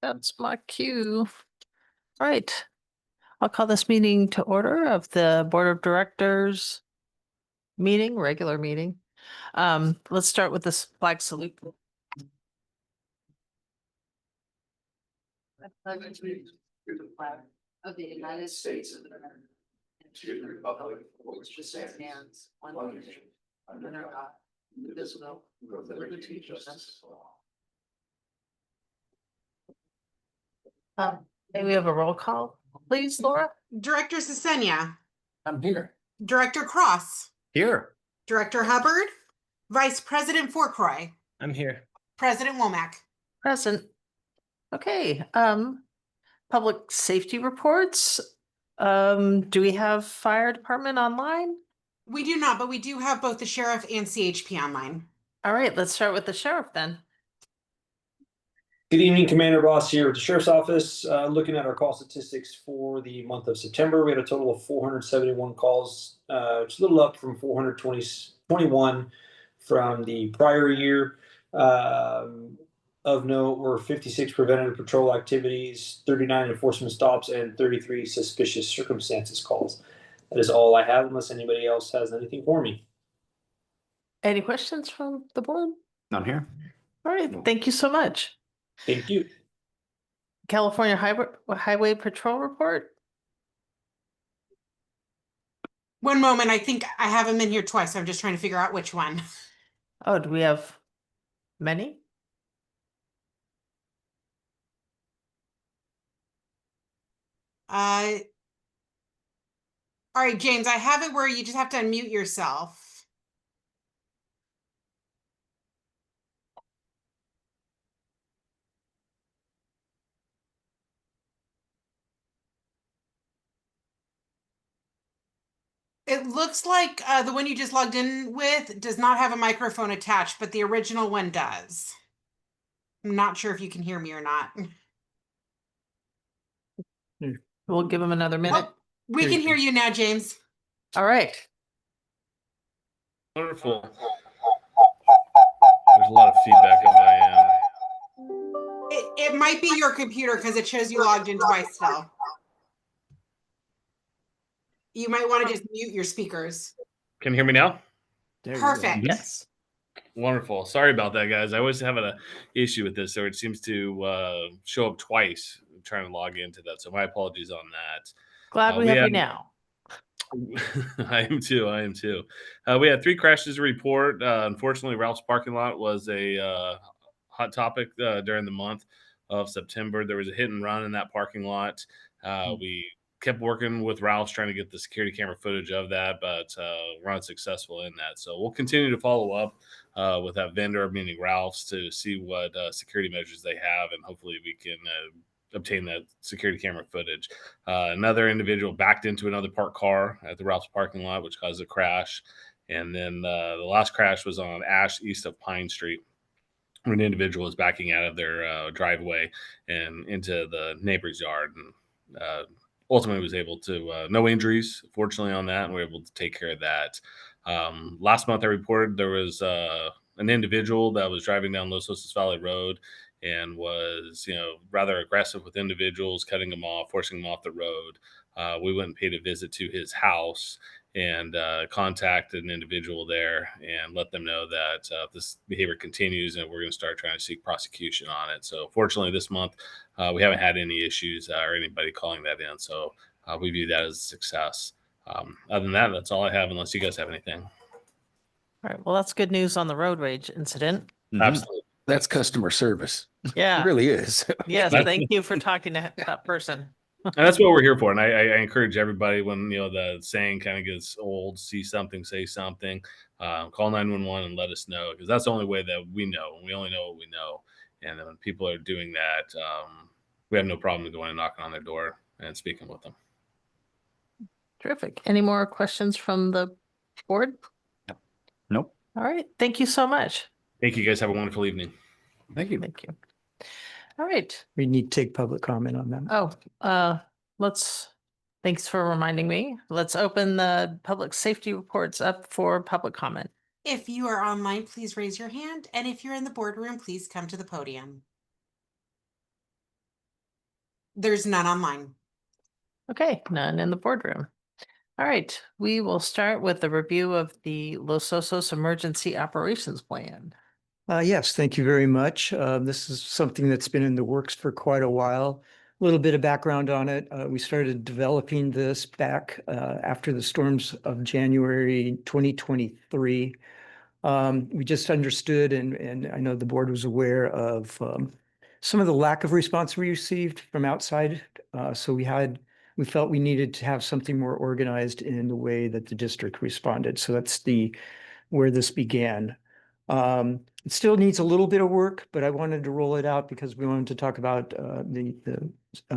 That's my cue. All right. I'll call this meeting to order of the Board of Directors meeting, regular meeting. Let's start with this flag salute. I pledge allegiance to the flag of the United States of America and to the republic for which it stands, one nation, under God, indivisible, with liberty and justice for all. May we have a roll call, please, Laura? Director Sesenia. I'm here. Director Cross. Here. Director Hubbard. Vice President Fourcroy. I'm here. President Womack. Present. Okay, public safety reports. Do we have fire department online? We do not, but we do have both the sheriff and CHP online. All right, let's start with the sheriff then. Good evening, Commander Ross here with the Sheriff's Office. Looking at our call statistics for the month of September, we had a total of 471 calls, just a little up from 421 from the prior year. Of note were 56 preventative patrol activities, 39 enforcement stops, and 33 suspicious circumstances calls. That is all I have, unless anybody else has anything for me. Any questions from the board? I'm here. All right, thank you so much. Thank you. California Highway Patrol report. One moment, I think I have him in here twice. I'm just trying to figure out which one. Oh, do we have many? All right, James, I have it where you just have to unmute yourself. It looks like the one you just logged in with does not have a microphone attached, but the original one does. I'm not sure if you can hear me or not. We'll give him another minute. Oh, we can hear you now, James. All right. Wonderful. There's a lot of feedback on my end. It might be your computer because it shows you logged in twice still. You might want to just mute your speakers. Can you hear me now? Perfect. Yes. Wonderful. Sorry about that, guys. I always have an issue with this, so it seems to show up twice trying to log into that. So my apologies on that. Glad we have you now. I am too. We had 3 crashes to report. Unfortunately, Ralph's parking lot was a hot topic during the month of September. There was a hit and run in that parking lot. We kept working with Ralph's trying to get the security camera footage of that, but we're unsuccessful in that. So we'll continue to follow up with that vendor, meaning Ralph's, to see what security measures they have, and hopefully we can obtain that security camera footage. Another individual backed into another parked car at the Ralph's parking lot, which caused a crash. And then the last crash was on Ash east of Pine Street, where an individual was backing out of their driveway and into the neighbor's yard. And ultimately was able to, no injuries, fortunately, on that, and we were able to take care of that. Last month I reported there was an individual that was driving down Los Osos Valley Road and was, rather aggressive with individuals, cutting them off, forcing them off the road. We went and paid a visit to his house and contacted an individual there and let them know that this behavior continues and we're going to start trying to seek prosecution on it. So fortunately this month we haven't had any issues or anybody calling that in. So we view that as a success. Other than that, that's all I have, unless you guys have anything. All right. Well, that's good news on the road rage incident. Mm-hmm. Absolutely. That's customer service. Yeah. It really is. Yes. Thank you for talking to that person. And that's what we're here for. And I encourage everybody, when the saying kind of gets old, see something, say something, call 911 and let us know, because that's the only way that we know. And we only know what we know. And when people are doing that, we have no problem going and knocking on their door and speaking with them. Terrific. Any more questions from the board? Nope. All right. Thank you so much. Thank you, guys. Have a wonderful evening. Thank you. Thank you. All right. We need to take public comment on that. Oh, thanks for reminding me. Let's open the public safety reports up for public comment. If you are online, please raise your hand. And if you're in the boardroom, please come to the podium. There's none online. Okay, none in the boardroom. All right, we will start with the review of the Los Osos Emergency Operations Plan. Yes, thank you very much. This is something that's been in the works for quite a while. A little bit of background on it. We started developing this back after the storms of January 2023. We just understood, and I know the board was aware of some of the lack of response we received from outside. So we felt we needed to have something more organized in the way that the district responded. So that's where this began. It still needs a little bit of work, but I wanted to roll it out because we wanted to talk about the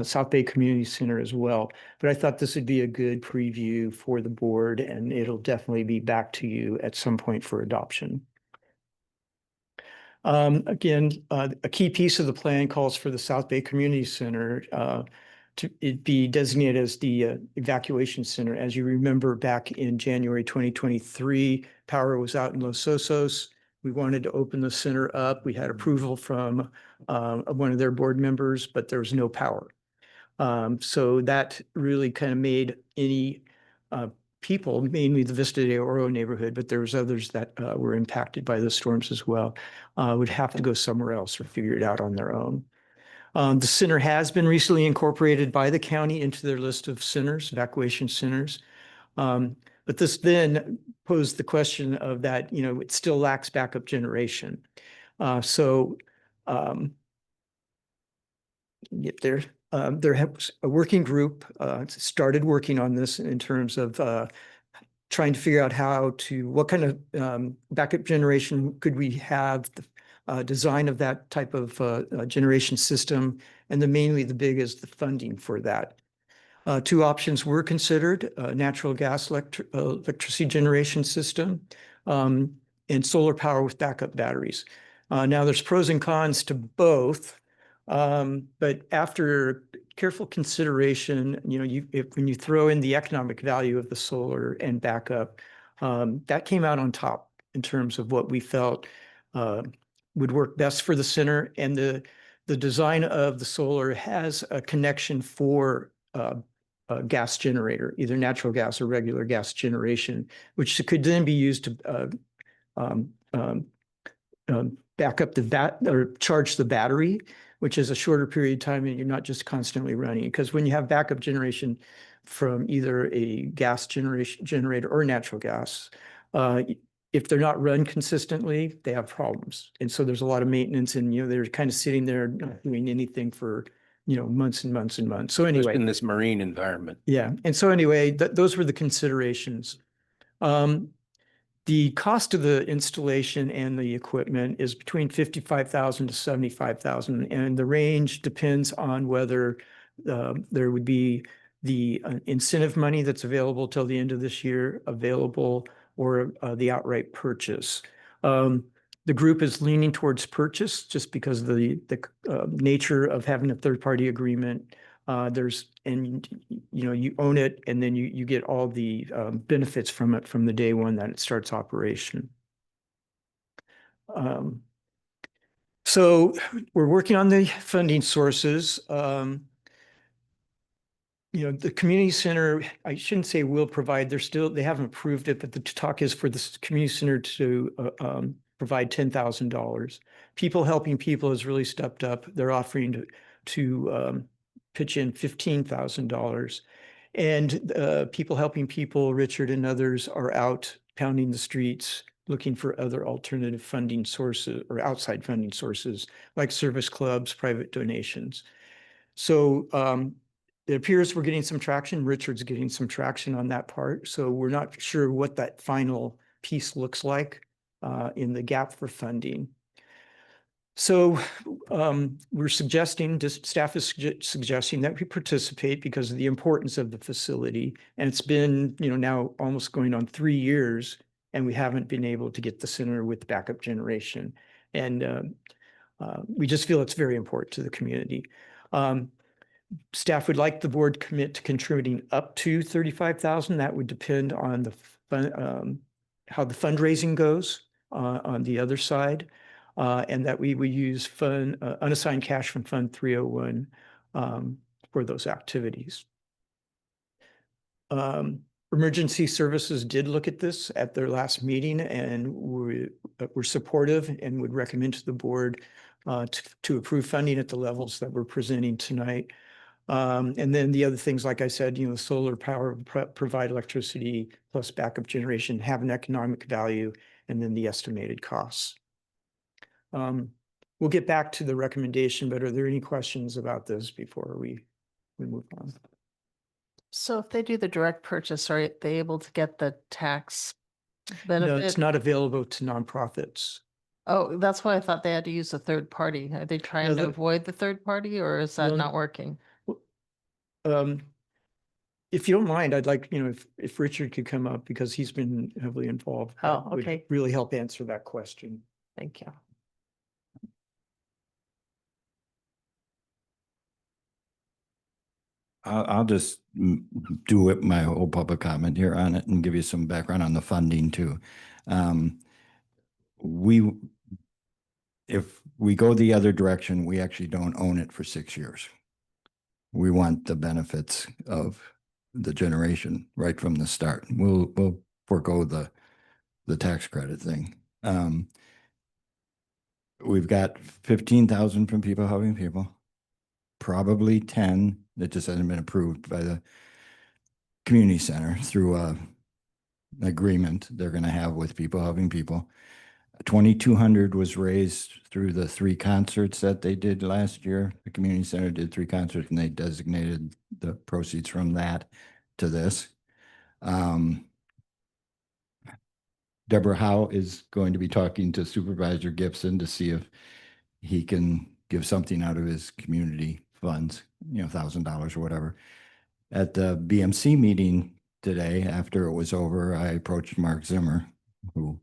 South Bay Community Center as well. But I thought this would be a good preview for the board, and it'll definitely be back to you at some point for adoption. Again, a key piece of the plan calls for the South Bay Community Center to be designated as the evacuation center. As you remember, back in January 2023, power was out in Los Osos. We wanted to open the center up. We had approval from one of their board members, but there was no power. So that really kind of made any people, mainly the Vista de Oro neighborhood, but there was others that were impacted by the storms as well, would have to go somewhere else or figure it out on their own. The center has been recently incorporated by the county into their list of centers, evacuation centers. But this then posed the question of that, it still lacks backup generation. Get there. There has a working group started working on this in terms of trying to figure out what kind of backup generation could we have, the design of that type of generation system, and mainly the big is the funding for that. Two options were considered: natural gas electricity generation system and solar power with backup batteries. Now there's pros and cons to both. But after careful consideration, when you throw in the economic value of the solar and backup, that came out on top in terms of what we felt would work best for the center. And the design of the solar has a connection for a gas generator, either natural gas or regular gas generation, which could then be used to back up or charge the battery, which is a shorter period of time, and you're not just constantly running. Because when you have backup generation from either a gas generator or natural gas, if they're not run consistently, they have problems. And so there's a lot of maintenance, and they're kind of sitting there not doing anything for months and months and months. So anyway, in this marine environment. Yeah. And so anyway, those were the considerations. The cost of the installation and the equipment is between $55,000 to $75,000, and the range depends on whether there would be the incentive money that's available till the end of this year available, or the outright purchase. The group is leaning towards purchase just because of the nature of having a third-party agreement. You own it, and then you get all the benefits from it from the day one that it starts operation. So we're working on the funding sources. The community center, I shouldn't say will provide, they haven't approved it, but the talk is for the community center to provide $10,000. People Helping People has really stepped up. They're offering to pitch in $15,000. And People Helping People, Richard and others, are out pounding the streets looking for other alternative funding sources or outside funding sources like service clubs, private donations. So it appears we're getting some traction. Richard's getting some traction on that part. So we're not sure what that final piece looks like in the gap for funding. So we're suggesting, staff is suggesting that we participate because of the importance of the facility. And it's been, now almost going on 3 years, and we haven't been able to get the center with backup generation. And we just feel it's very important to the community. Staff would like the board commit to contributing up to $35,000. That would depend on how the fundraising goes on the other side. And that we would use unassigned cash from Fund 301 for those activities. Emergency services did look at this at their last meeting and were supportive and would recommend to the board to approve funding at the levels that we're presenting tonight. And then the other things, like I said, solar power provide electricity plus backup generation, have an economic value, and then the estimated costs. We'll get back to the recommendation, but are there any questions about this before we move on? So if they do the direct purchase, are they able to get the tax No, benefit? it's not available to nonprofits. Oh, that's why I thought they had to use a third party. Are they trying No, to the- avoid the third party, or is that No, not working? If you don't mind, I'd like, if Richard could come up because he's been heavily involved. Oh, that would okay. really help answer that question. Thank you. I'll just do it, my whole public comment here on it and give you some background on the funding too. If we go the other direction, we actually don't own it for 6 years. We want the benefits of the generation right from the start. We'll forego the tax credit thing. We've got 15,000 from people helping people, probably 10 that just hasn't been approved by the community center through a agreement they're going to have with people helping people. 2,200 was raised through the 3 concerts that they did last year. The community center did 3 concerts and they designated the proceeds from that to this. Deborah Howe is going to be talking to Supervisor Gibson to see if he can give something out of his community funds, $1,000 or whatever. At the BMC meeting today, after it was over, I approached Mark Zimmer, who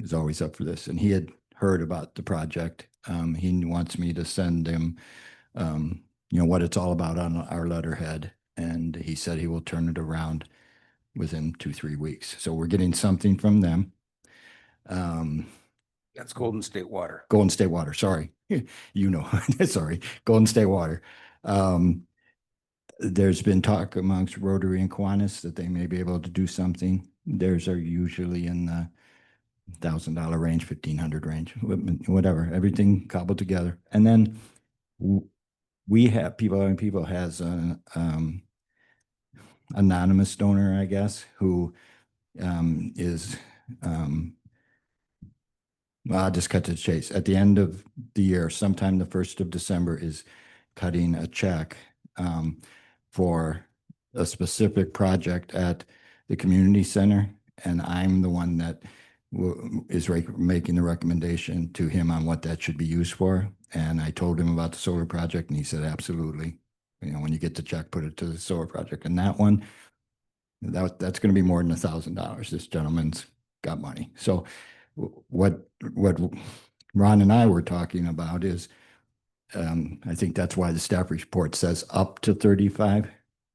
is always up for this, and he had heard about the project. He wants me to send him, what it's all about on our letterhead, and he said he will turn it around within 2-3 weeks. So we're getting something from them. That's Golden State Water. Golden State Water, sorry. Sorry, Golden State Water. There's been talk amongst Rotary and Kiwanis that they may be able to do something. Theirs are usually in the $1,000 range, $1,500 range, whatever, everything cobbled together. And then we have people has an anonymous donor, I guess, who is well, I'll just cut to the chase. At the end of the year, sometime the 1st of December, is cutting a check for a specific project at the community center. And I'm the one that is making the recommendation to him on what that should be used for. And I told him about the solar project and he said, absolutely. When you get the check, put it to the solar project. And that one, that's going to be more than $1,000. This gentleman's got money. So what Ron and I were talking about is, I think that's why the staff report says up to 35,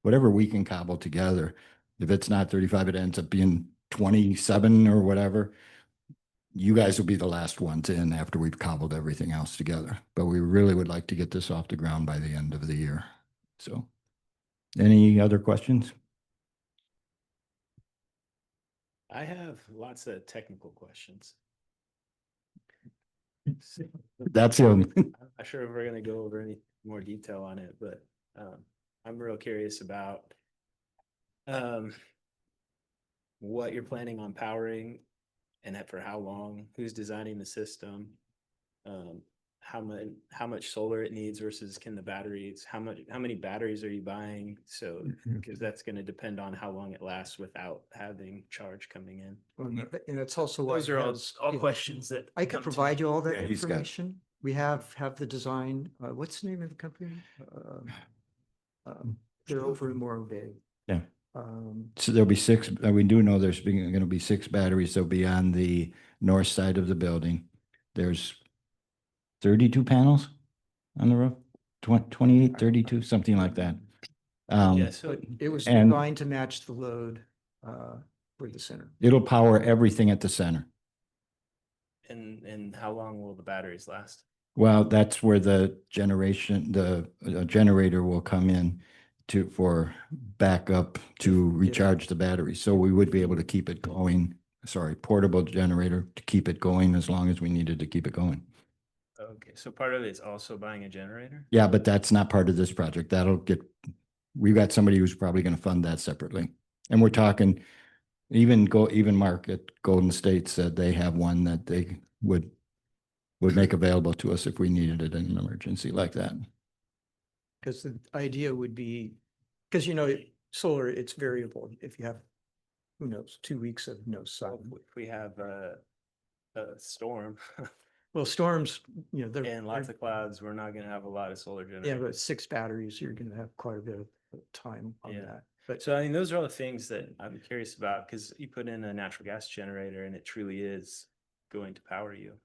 whatever we can cobble together. If it's not 35, it ends up being 27 or whatever. You guys will be the last ones in after we've cobbled everything else together. But we really would like to get this off the ground by the end of the year. So any other questions? I have lots of technical questions. That's him. I'm not sure if we're gonna go over any more detail on it, but I'm real curious about what you're planning on powering and for how long, who's designing the system, how much solar it needs versus how many batteries are you buying? So, because that's going to depend on how long it lasts without having charge coming in. And that's also why Those are all yeah, questions that I could come to provide you all that Yeah, he's got- information. We have the design. What's the name of the company? They're over in Morro Bay. Yeah. So there'll be 6, we do know there's going to be 6 batteries. They'll be on the north side of the building. There's 32 panels on the roof, 28, 32, something like that. Yeah, so But it was and- designed to match the load for the center. It'll power everything at the center. and how long will the batteries last? Well, that's where the generator will come in for backup to recharge the battery. So we would be able to keep it going. Sorry, portable generator to keep it going as long as we needed to keep it going. Okay, so part of it's also buying a generator? Yeah, but that's not part of this project. We've got somebody who's probably going to fund that separately. And we're talking, even Mark at Golden State said they have one that they would make available to us if we needed it in an emergency like that. Because the idea would be, because solar, it's variable. If you have, who knows, 2 weeks of no Well, sun. if we have a storm Well, storms, they're. and lots of clouds, we're not gonna have a lot of solar Yeah, generators. but 6 batteries, you're gonna have quite a bit of time on Yeah. that. But So I mean, those are all the things that I'm curious about, because you put in a natural gas generator and it truly is going to power you.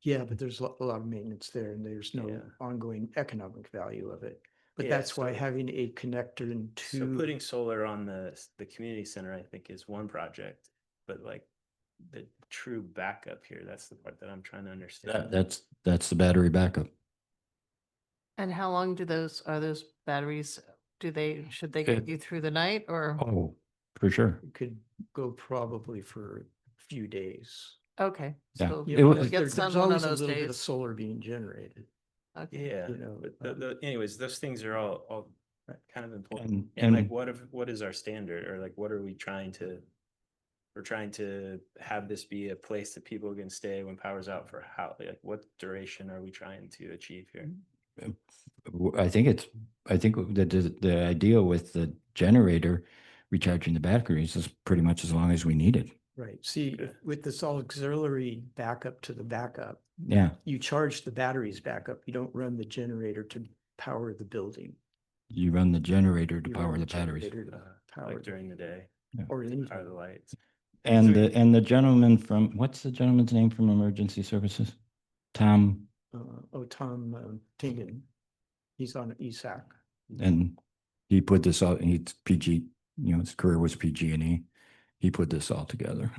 yeah, but there's a lot of maintenance there and there's no Yeah. ongoing economic value of it. But Yeah, that's why so- having a connector and So two, putting solar on the community center, I think, is one project, but like the true backup here, that's the part that I'm trying to understand. That's the battery backup. And how long are those batteries? Should they get you through the night or? Oh, for sure. it could go probably for a few days. Okay, Yeah. so It you'll was- get There's sun one always of a those little bit of days. solar being generated. Okay. Yeah, but, but anyways, those things are all Right. kind of important. And- And like, what is our standard, or like, what are we trying to? We're trying to have this be a place that people can stay when power's out for how, like, what duration are we trying to achieve here? I think the idea with the generator recharging the batteries is pretty much as long as we need it. Right. See, Okay. with this auxiliary backup to the backup, Yeah, you charge the batteries back up. You don't run the generator to power the building. you run the generator to You power run the batteries. generator to power Like the- during the day, or power anytime. the lights. And Sorry. the gentleman what's the gentleman's name from Emergency Services? Tom, Tom Tingen. He's on ESAC. and he put this out, and he's PG, his career was PG&E. He put this all together.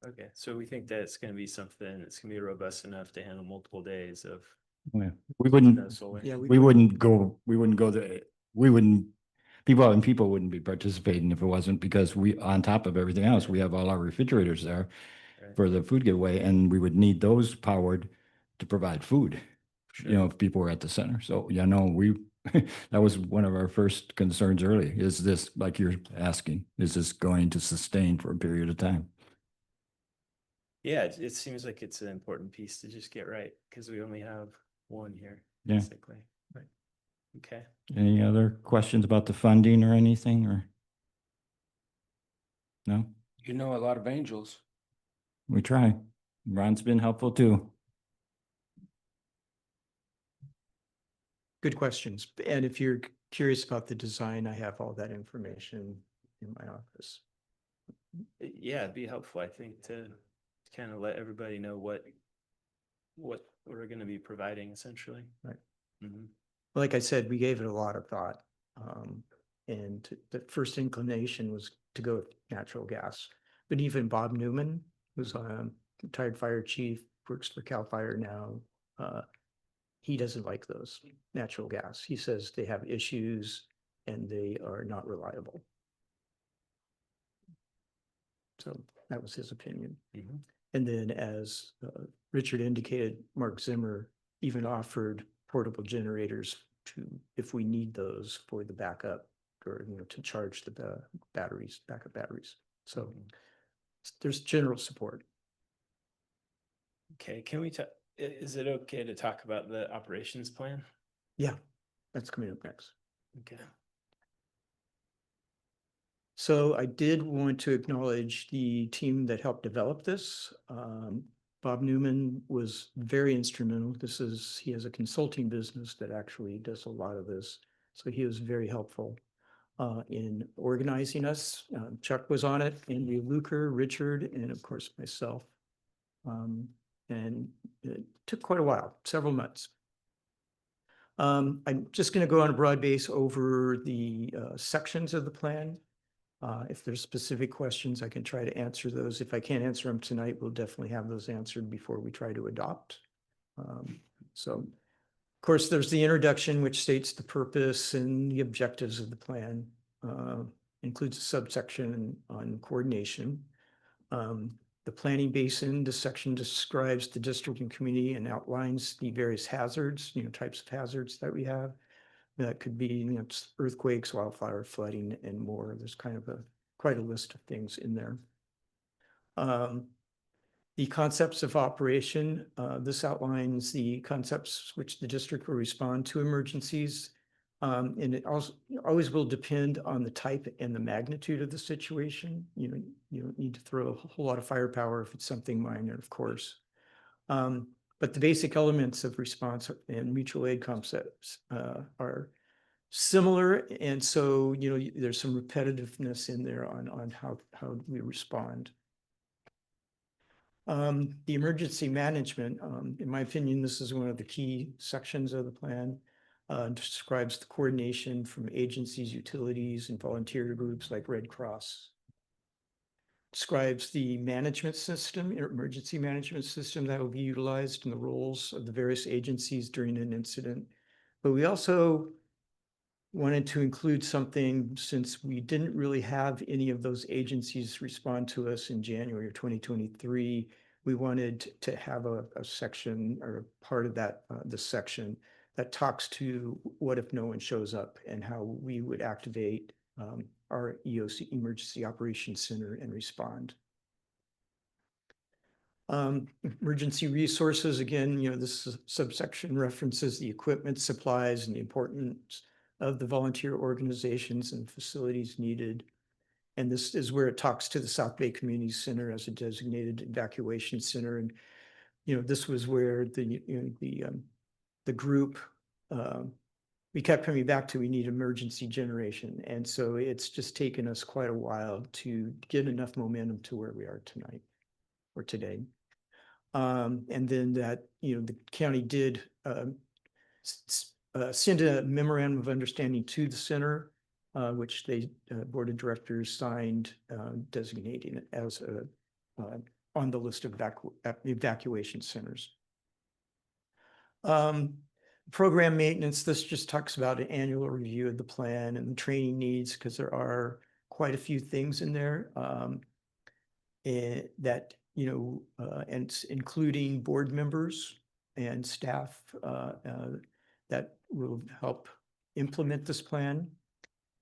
Okay, so we think that it's gonna be something that's gonna be robust enough to handle multiple days of Yeah. We no wouldn't, solar. Yeah, we wouldn't go there. People wouldn't be participating if it wasn't, because on top of everything else, we have all our refrigerators there Right. for the food giveaway, and we would need those powered to provide food, Sure. if people were at the center. So, that was one of our first concerns early. Is this, like you're asking, is this going to sustain for a period of time? Yeah, it seems like it's an important piece to just get right, because we only have one here, Yeah. basically. Right. Okay. Any other questions about the funding or anything, or? No, You know a lot of angels. we try. Ron's been helpful too. Good questions. And if you're curious about the design, I have all that information in my office. Yeah, it'd be helpful, I think, to kind of let everybody know what we're gonna be providing essentially. Right. Mhm. Like I said, we gave it a lot of thought. And the first inclination was to go with natural gas. But even Bob Newman, who's a retired fire chief, works for CAL FIRE now, he doesn't like those natural gas. He says they have issues and they are not reliable. So that was his opinion. Mhm. And then as Richard indicated, Mark Zimmer even offered portable generators if we need those for the backup, or, to charge the batteries, backup batteries. So there's general support. Okay, can we talk, is it okay to talk about the operations plan? Yeah, that's coming up next. Okay. So I did want to acknowledge the team that helped develop this. Bob Newman was very instrumental. He has a consulting business that actually does a lot of this. So he was very helpful in organizing us. Chuck was on it, Andy Luker, Richard, and of course myself. And it took quite a while, several months. I'm just going to go on a broad base over the sections of the plan. If there's specific questions, I can try to answer those. If I can't answer them tonight, we'll definitely have those answered before we try to adopt. So, of course, there's the introduction, which states the purpose and the objectives of the plan, includes a subsection on coordination. The planning basin, this section describes the district and community and outlines the various hazards, types of hazards that we have. That could be, earthquakes, wildfire, flooding, and more. There's kind of quite a list of things in there. The concepts of operation, this outlines the concepts which the district will respond to emergencies. And it also always will depend on the type and the magnitude of the situation. You don't need to throw a whole lot of firepower if it's something minor, of course. But the basic elements of response and mutual aid concepts are similar. And so, there's some repetitiveness in there on how we respond. The emergency management, in my opinion, this is one of the key sections of the plan. Describes the coordination from agencies, utilities, and volunteer groups like Red Cross. Describes the management system, emergency management system that will be utilized in the roles of the various agencies during an incident. But we also wanted to include something, since we didn't really have any of those agencies respond to us in January of 2023. We wanted to have a section or a part of that, this section that talks to what if no one shows up and how we would activate our EOC, Emergency Operations Center, and respond. Emergency resources, again, this subsection references the equipment, supplies, and the importance of the volunteer organizations and facilities needed. And this is where it talks to the South Bay Community Center as a designated evacuation center. And, this was where the group, we kept coming back to, we need emergency generation. And so it's just taken us quite a while to get enough momentum to where we are tonight or today. And then that, the county did send a memorandum of understanding to the center, which they board of directors signed, designating it as on the list of evacuation centers. Program maintenance, this just talks about an annual review of the plan and the training needs, because there are quite a few things in there that, and including board members and staff that will help implement this plan.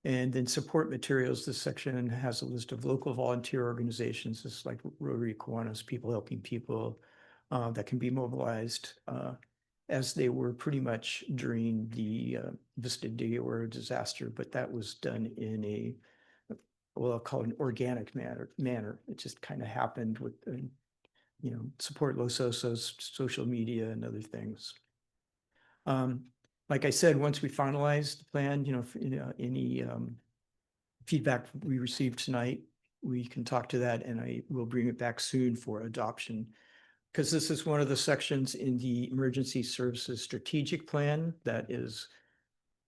And then support materials, this section has a list of local volunteer organizations, just like Rotary, Kiwanis, People Helping People, that can be mobilized as they were pretty much during the Vista Day or disaster, but that was done in a, well, I'll call it an organic manner. It just kind of happened with, support Los Osos, social media, and other things. Like I said, once we finalize the plan, any feedback we received tonight, we can talk to that, and I will bring it back soon for adoption. Because this is one of the sections in the Emergency Services Strategic Plan that is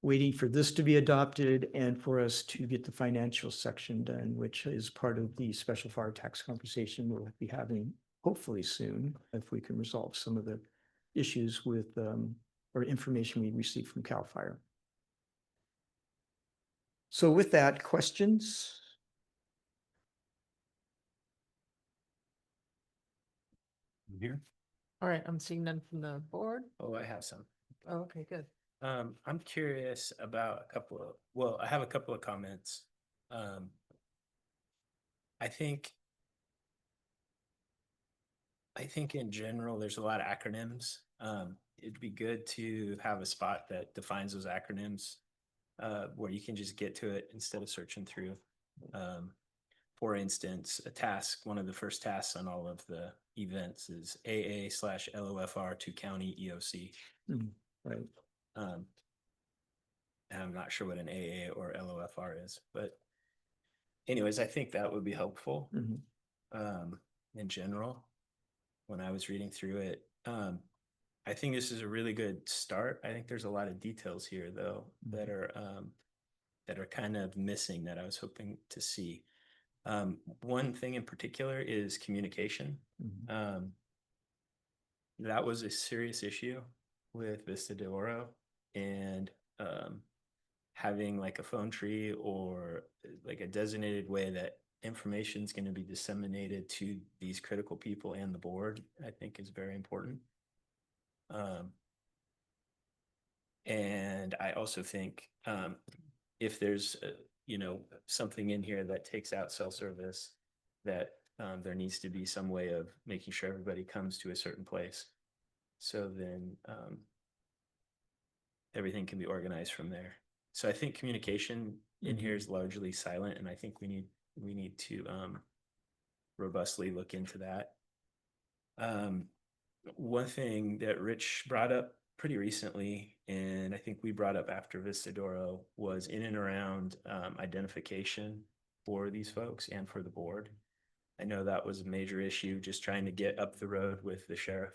waiting for this to be adopted and for us to get the financial section done, which is part of the special fire tax conversation we'll be having hopefully soon, if we can resolve some of the issues with or information we received from CAL FIRE. So with that, questions? Here. All right, I'm seeing none from the board. Oh, I have some. Oh, okay, good. I'm curious about I have a couple of comments. I think in general, there's a lot of acronyms. It'd be good to have a spot that defines those acronyms, where you can just get to it instead of searching through. For instance, one of the first tasks on all of the events is AA/LOFR to county EOC. Right. And I'm not sure what an AA or LOFR is, but anyways, I think that would be helpful in general. When I was reading through it, I think this is a really good start. I think there's a lot of details here, though, that are kind of missing that I was hoping to see. One thing in particular is communication. that was a serious issue with Vista de Oro, and having like a phone tree or like a designated way that information is going to be disseminated to these critical people and the board, I think is very important. And I also think if there's something in here that takes out cell service, that there needs to be some way of making sure everybody comes to a certain place. So then everything can be organized from there. So I think communication in here is largely silent, and I think we need to robustly look into that. One thing that Rich brought up pretty recently, and I think we brought up after Vista d'Oro, was in and around identification for these folks and for the board. I know that was a major issue, just trying to get up the road with the sheriff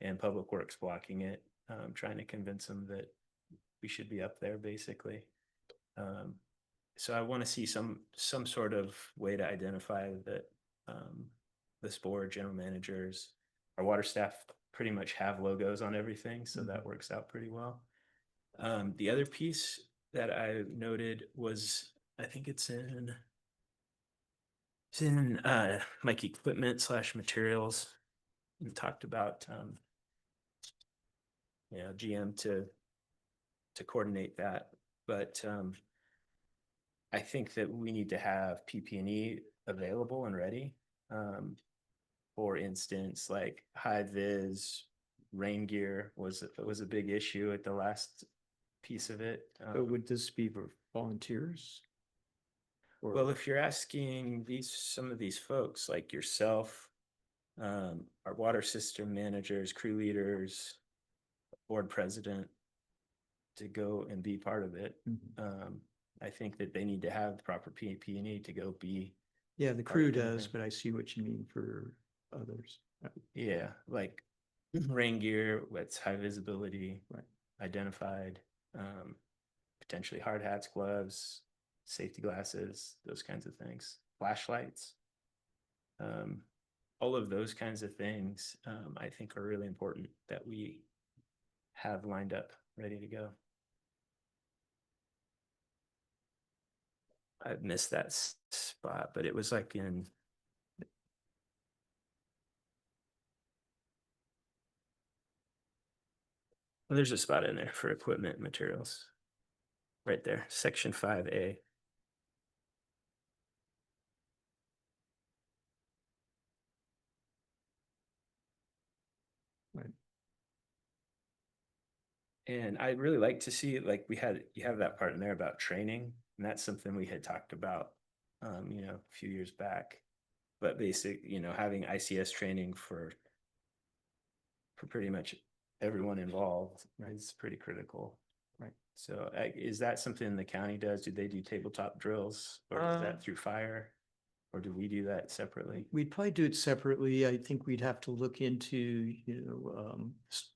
and Public Works blocking it, trying to convince them that we should be up there, basically. So I want to see some sort of way to identify that this board, general managers, our water staff pretty much have logos on everything, so that works out pretty well. The other piece that I noted was, I think it's in like equipment / materials. We talked about GM to coordinate that, but I think that we need to have PP&E available and ready. For instance, like high vis rain gear was a big issue at the last piece of it. But would this be for volunteers? Well, if you're asking some of these folks like yourself, our water system managers, crew leaders, board president, to go and be part of it, I think that they need to have the proper PP&E to go be. Yeah, the crew does, but I see what you mean for others. Yeah, like rain gear, that's high visibility, right, identified, potentially hard hats, gloves, safety glasses, those kinds of things, flashlights. All of those kinds of things, I think are really important that we have lined up, ready to go. I missed that spot, but it was like in. Well, there's a spot in there for equipment and materials. Right there, section 5A. Right. And I'd really like to see, like you have that part in there about training, and that's something we had talked about, a few years back. But having ICS training for pretty much everyone involved is pretty critical. Right. So is that something the county does? Do they do tabletop drills, or is that through fire? Or do we do that separately? We'd probably do it separately. I think we'd have to look into,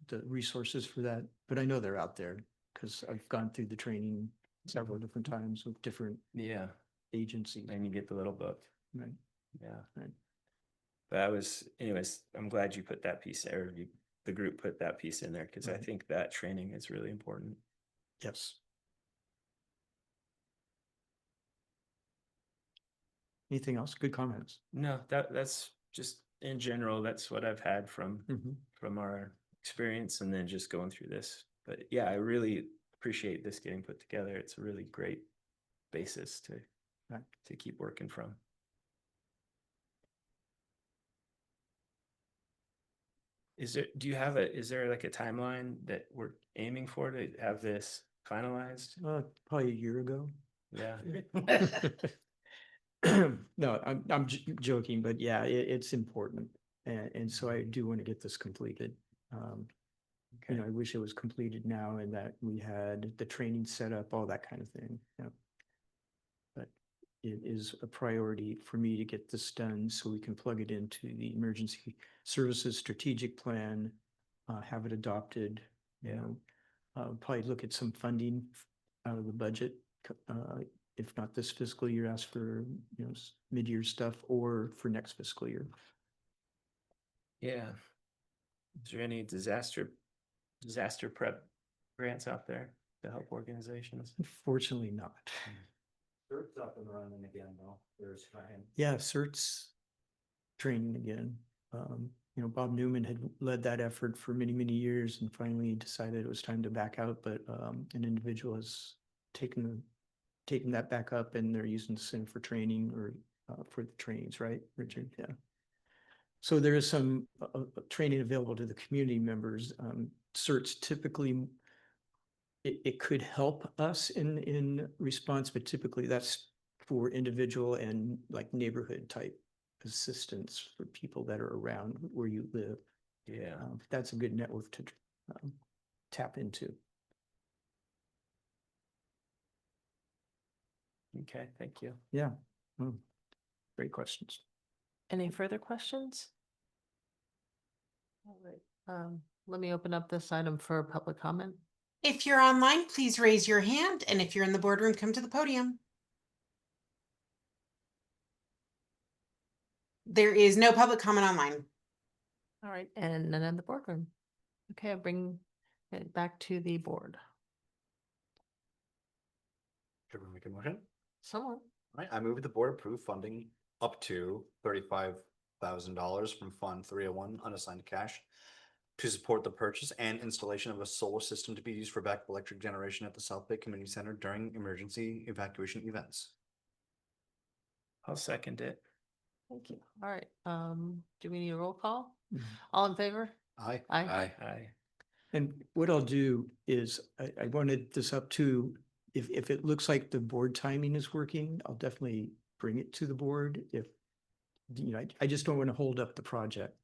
the resources for that, but I know they're out there because I've gone through the training several different times with different agencies. And you get the little book. Right. Yeah. Right. But anyways, I'm glad you put that piece there. The group put that piece in there, because I think that training is really important. Yes. Anything else? Good comments. No, that's just in general, that's what I've had from our experience, and then just going through this. But yeah, I really appreciate this getting put together. It's a really great basis to keep working from. Is there like a timeline that we're aiming for to have this finalized? Probably a year ago. Yeah. No, I'm joking, but yeah, it's important. And so I do want to get this completed. Okay. I wish it was completed now and that we had the training set up, all that kind of thing. But it is a priority for me to get this done so we can plug it into the emergency services strategic plan, have it adopted, probably look at some funding out of the budget. If not this fiscal year, ask for, mid-year stuff, or for next fiscal year. Yeah. Is there any disaster prep grants out there to help organizations? Unfortunately not. CERT's up and running again, though. There's trying. Yeah, CERT's training again. Bob Newman had led that effort for many, many years and finally decided it was time to back out, but an individual has taken that back up and they're using the center for training or for the trainings, right, Richard? Yeah. So there is some training available to the community members. CERTs typically, it could help us in response, but typically that's for individual and like neighborhood type assistance for people that are around where you live. Yeah. That's a good network to tap into. Okay, thank you. Yeah. Great questions. Any further questions? All right, let me open up this item for public comment. If you're online, please raise your hand. And if you're in the boardroom, come to the podium. There is no public comment online. All right, and none in the boardroom. Okay, I'll bring it back to the board. Should we make a motion? Someone, Right, I move the board approve funding up to $35,000 from Fund 301 unassigned cash to support the purchase and installation of a solar system to be used for backup electric generation at the South Bay Community Center during emergency evacuation events. I'll second it. thank you. All right, do we need a roll call? Mhm. All in favor? Aye. Aye. Aye. And what I'll do is I wanted this up to, if it looks like the board timing is working, I'll definitely bring it to the board. If, I just don't want to hold up the project.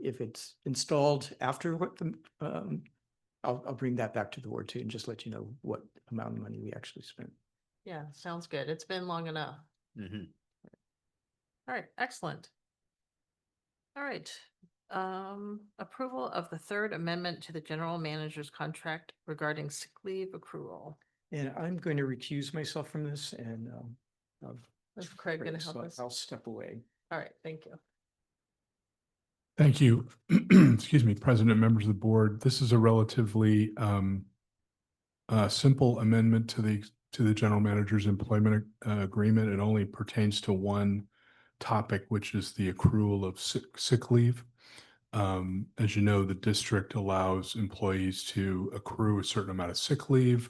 If it's installed after what I'll bring that back to the board too and just let you know what amount of money we actually spent. Yeah, sounds good. It's been long enough. Mhm. All right, excellent. All right, approval of the third amendment to the general manager's contract regarding sick leave accrual. And I'm going to recuse myself from this and Is Craig gonna so help us? I'll step away. All right, thank you. Thank you. Excuse me, President, members of the board. This is a relatively simple amendment to the general manager's employment agreement. It only pertains to one topic, which is the accrual of sick leave. As you know, the district allows employees to accrue a certain amount of sick leave.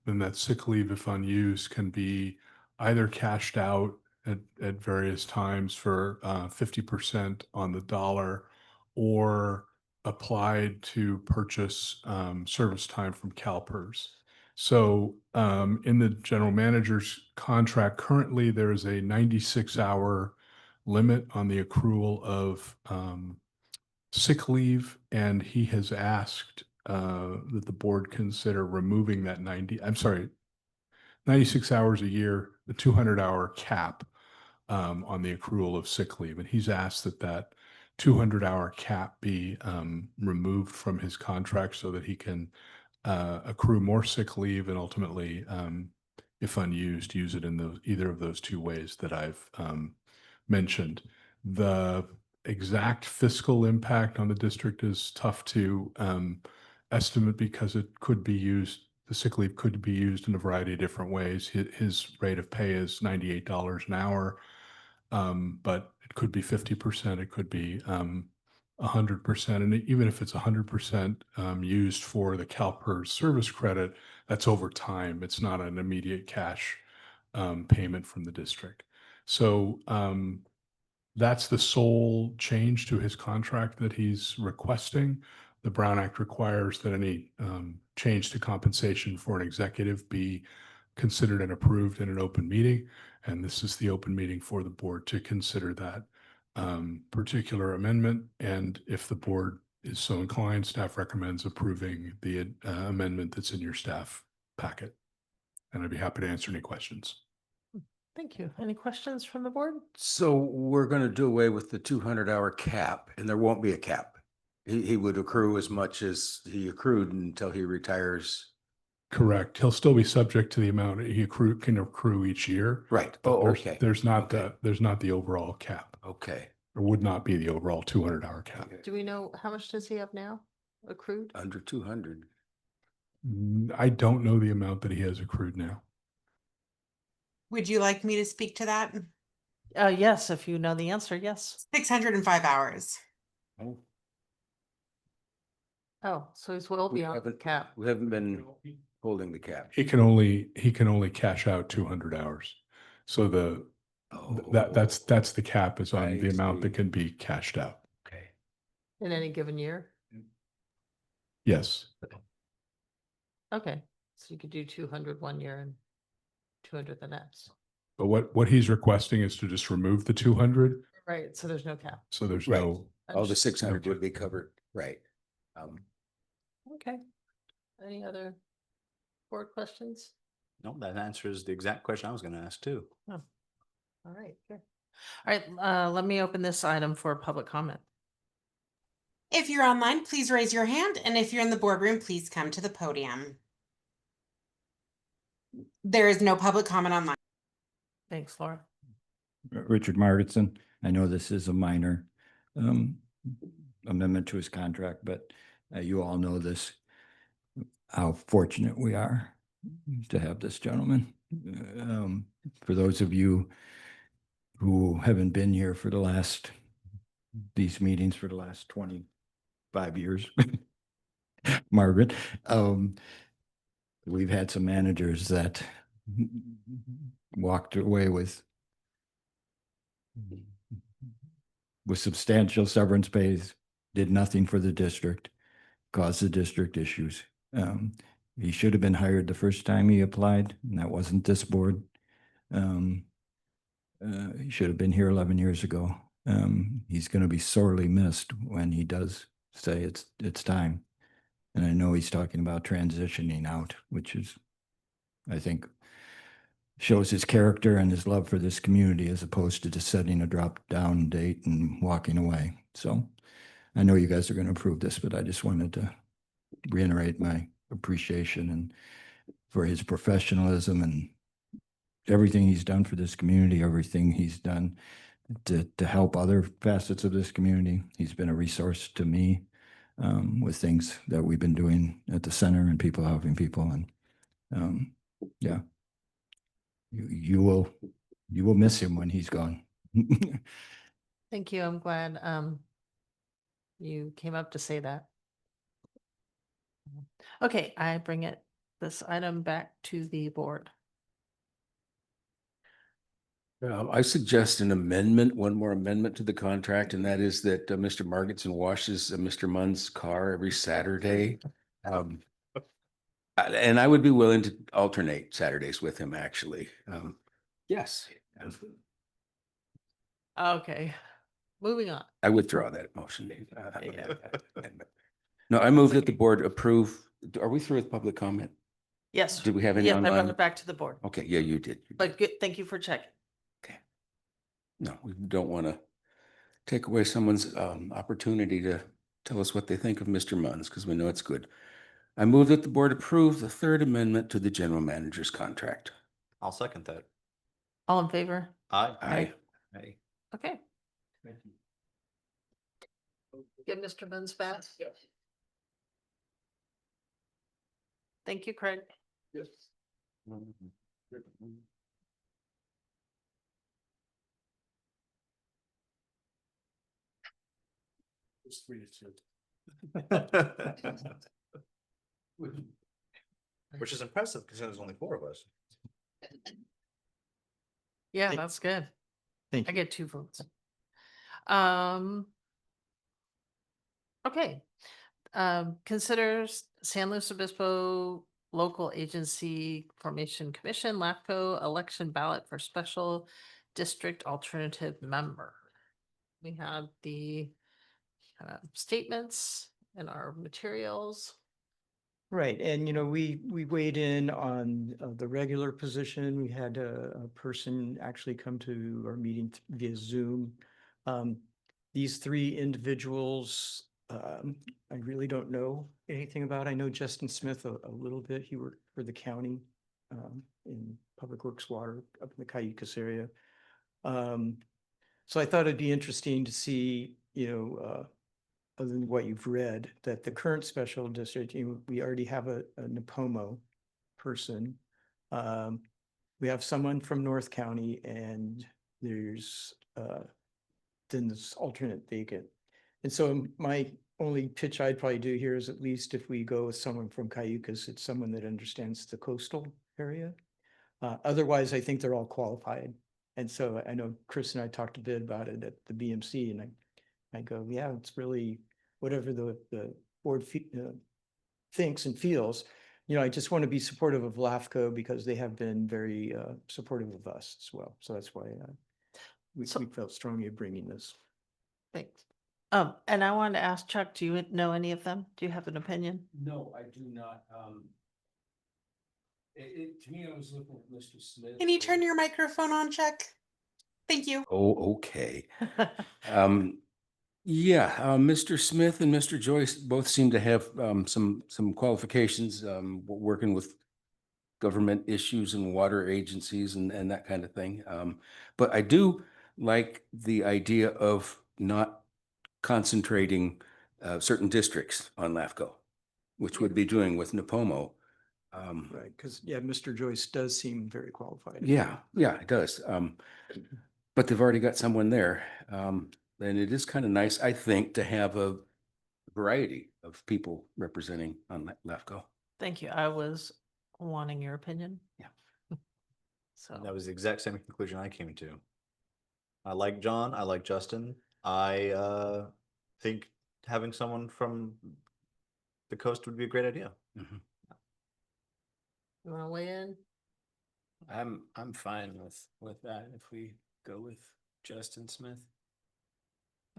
Then that sick leave, if unused, can be either cashed out at various times for 50% on the dollar or applied to purchase service time from CalPERS. So in the general manager's contract, currently there is a 96-hour limit on the accrual of sick leave, and he has asked that the board consider removing that 96 hours a year, the 200-hour cap on the accrual of sick leave. And he's asked that 200-hour cap be removed from his contract so that he can accrue more sick leave and ultimately, if unused, use it in either of those two ways that I've mentioned. The exact fiscal impact on the district is tough to estimate because it could be used, the sick leave could be used in a variety of different ways. His rate of pay is $98 an hour, but it could be 50%, it could be 100%. And even if it's 100% used for the CalPERS service credit, that's over time. It's not an immediate cash payment from the district. So that's the sole change to his contract that he's requesting. The Brown Act requires that any change to compensation for an executive be considered and approved in an open meeting. And this is the open meeting for the board to consider that particular amendment. And if the board is so inclined, staff recommends approving the amendment that's in your staff packet. And I'd be happy to answer any questions. Thank you. Any questions from the board? So we're going to do away with the 200-hour cap and there won't be a cap. He would accrue as much as he accrued until he retires. Correct. He'll still be subject to the amount he can accrue each year. Right. But Oh, okay. There's not Okay. there's not the overall cap. Okay. It would not be the overall 200-hour cap. Do we know how much does he have now accrued? Under 200. I don't know the amount that he has accrued now. Would you like me to speak to that? Yes, if you know the answer, yes. 605 hours. Oh, Oh, so he's well we beyond the haven't, cap. we haven't been holding the cap. He can only cash out 200 hours. So that's the cap is on I the amount that see. can be cashed out. Okay. In any given year? Yes. Okay, so you could do 200 one year and 200 the next. But what he's requesting is to just remove the 200. Right, so there's no cap. So there's Right. no, All the 600 Okay. would be covered, right? Okay. Any other board questions? No, that answers the exact question I was gonna ask too. All right, good. All right, let me open this item for public comment. If you're online, please raise your hand. And if you're in the boardroom, please come to the podium. There is no public comment online. Thanks, Laura. Richard Margetson, I know this is a minor amendment to his contract, but you all know this, how fortunate we are to have this gentleman. For those of you who haven't been here for these meetings for the last 25 years, Margaret, we've had some managers that walked away with substantial severance pays, did nothing for the district, caused the district issues. He should have been hired the first time he applied, and that wasn't this board. He should have been here 11 years ago. He's going to be sorely missed when he does say it's time. And I know he's talking about transitioning out, which is, I think, shows his character and his love for this community as opposed to just setting a drop down date and walking away. So I know you guys are going to approve this, but I just wanted to reiterate my appreciation and for his professionalism and everything he's done for this community, everything he's done to help other facets of this community. He's been a resource to me with things that we've been doing at the center and people helping people. And yeah, you will miss him when he's gone. Thank you. I'm glad you came up to say that. Okay, I bring this item back to the board. I suggest an amendment, one more amendment to the contract, and that is that Mr. Margetson washes Mr. Munn's car every Saturday. And I would be willing to alternate Saturdays with him, actually. Yes. Okay, moving on. I withdraw that motion. No, I move that the board approve. Are we through with public comment? Yes. Did we have any Yes, I brought online? it back to the board. Okay, yeah, you did. But good, thank you for checking. Okay. No, we don't want to take away someone's opportunity to tell us what they think of Mr. Munns, because we know it's good. I move that the board approve the third amendment to the general manager's contract. I'll second that. All in favor? Aye. Aye. Aye. Okay. Give Mr. Munns back. Thank you, Craig. Yes. It's 3-2. Which is impressive because there's only 4 of us. Yeah, Thank- that's good. Thank I you. get 2 votes. Okay. Consider San Luis Obispo Local Agency Formation Commission, LAFCO, election ballot for special district alternative member. We have the statements in our materials. Right, and we weighed in on the regular position. We had a person actually come to our meeting via Zoom. These 3 individuals, I really don't know anything about. I know Justin Smith a little bit. He worked for the county in Public Works Water up in the Cayucas area. So I thought it'd be interesting to see, other than what you've read, that the current special district, we already have a NAPOMO person. We have someone from North County and there's then this alternate vacant. And so my only pitch I'd probably do here is, at least if we go with someone from Cayucas, it's someone that understands the coastal area. Otherwise, I think they're all qualified. And so I know Chris and I talked a bit about it at the BMC, and I go, yeah, it's really whatever the board thinks and feels. I just want to be supportive of LAFCO because they have been very supportive of us as well. So that's why we felt strongly of bringing this. Thanks. And I wanted to ask Chuck, do you know any of them? Do you have an opinion? No, I do not. To me, I was looking at Mr. Smith. Can you turn your microphone on, Chuck? Thank you. Oh, okay. Yeah, Mr. Smith and Mr. Joyce both seem to have some qualifications, working with government issues and water agencies and that kind of thing. But I do like the idea of not concentrating certain districts on LAFCO, which would be doing with NAPOMO. Right, because Mr. Joyce does seem very qualified. Yeah, it does. But they've already got someone there. And it is kind of nice, I think, to have a variety of people representing on LAFCO. Thank you. I was wanting your opinion. Yeah. So That was the exact same conclusion I came to. I like John. I like Justin. I think having someone from the coast would be a great idea. Mhm. you want to weigh in? I'm fine with that if we go with Justin Smith.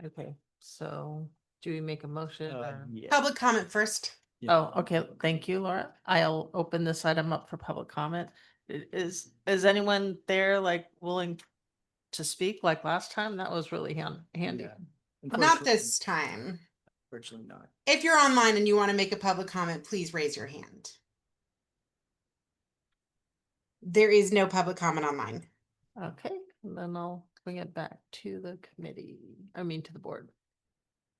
Okay, so do we make a motion? or- Yeah. Public comment first. Oh, okay. Thank you, Laura. I'll open this item up for public comment. Is anyone there like willing to speak like last time? That was really handy. Yeah. Not this time. Unfortunately not. If you're online and you want to make a public comment, please raise your hand. There is no public comment online. Okay, and then I'll bring it back to the committee, to the board.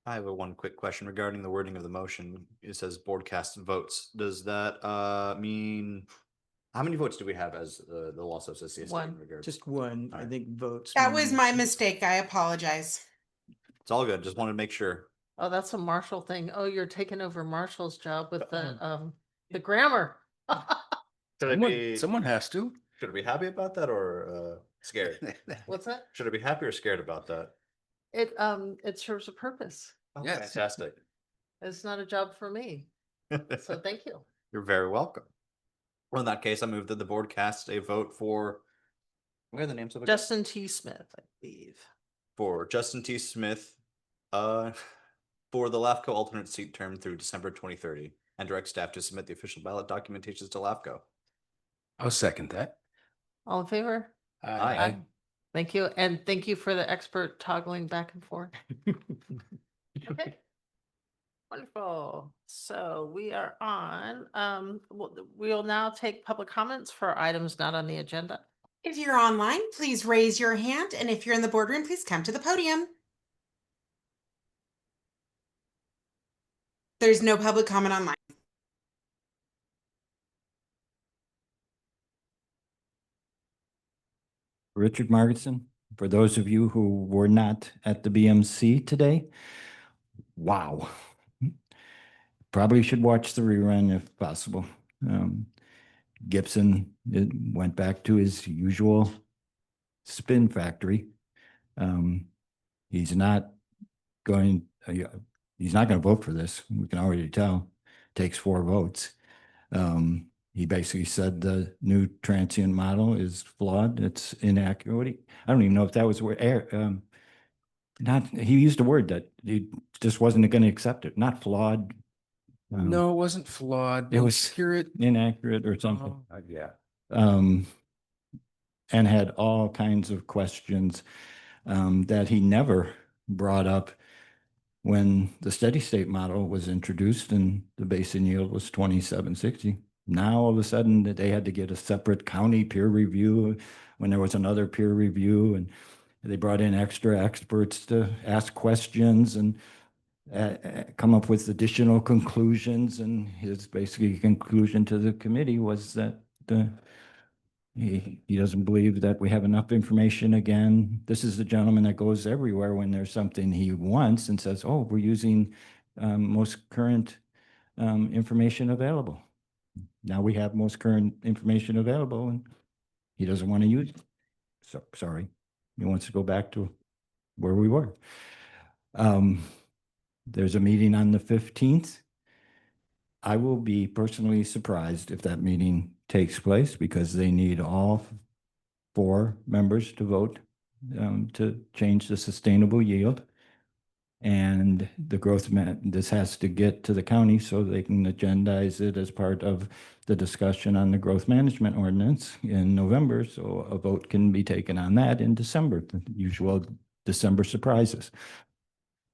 I have one quick question regarding the wording of the motion. It says board cast votes. Does that mean how many votes do we have as the law says CSD One. in regards? Just one, I Alright. think, votes. That was my nomination. mistake. I apologize. It's all good. Just wanted to make sure. Oh, that's a Marshall thing. Oh, you're taking over Marshall's job with the grammar. Someone has to. Should I be happy about that or scared? What's that? Should I be happy or scared about that? It serves a purpose. Oh, Yes. fantastic. It's not a job for me. So thank you. You're very welcome. Well, in that case, I move that the board cast a vote for. What are the names of it? Justin T. Smith, I believe. For Justin T. Smith, for the LAFCO alternate seat term through December 2030, and direct staff to submit the official ballot documentations to LAFCO. I'll second that. All in favor? Aye. Thank you. And thank you for the expert toggling back and forth. Okay. Wonderful. So we are on, we'll now take public comments for items not on the agenda. If you're online, please raise your hand. And if you're in the boardroom, please come to the podium. There's no public comment online. Richard Margetson, for those of you who were not at the BMC today, wow. Probably should watch the rerun if possible. Gibson went back to his usual spin factory. He's not going to vote for this. We can already tell. Takes 4 votes. He basically said the new transient model is flawed. It's inaccurate. I don't even know if that was where he used a word that he just wasn't going to accept it. Not flawed. No, it wasn't flawed. It was accurate. Inaccurate or something. Yeah. And had all kinds of questions that he never brought up when the steady state model was introduced and the basin yield was 2760. Now all of a sudden that they had to get a separate county peer review when there was another peer review, They brought in extra experts to ask questions and come up with additional conclusions. And his basically conclusion to the committee was that he doesn't believe that we have enough information. Again, this is the gentleman that goes everywhere when there's something he wants and says, oh, we're using most current information available. Now we have most current information available and he doesn't want to use it. So sorry, he wants to go back to where we were. There's a meeting on the 15th. I will be personally surprised if that meeting takes place because they need all 4 members to vote to change the sustainable yield. And the this has to get to the county so they can agendize it as part of the discussion on the growth management ordinance in November. So a vote can be taken on that in December, the usual December surprises.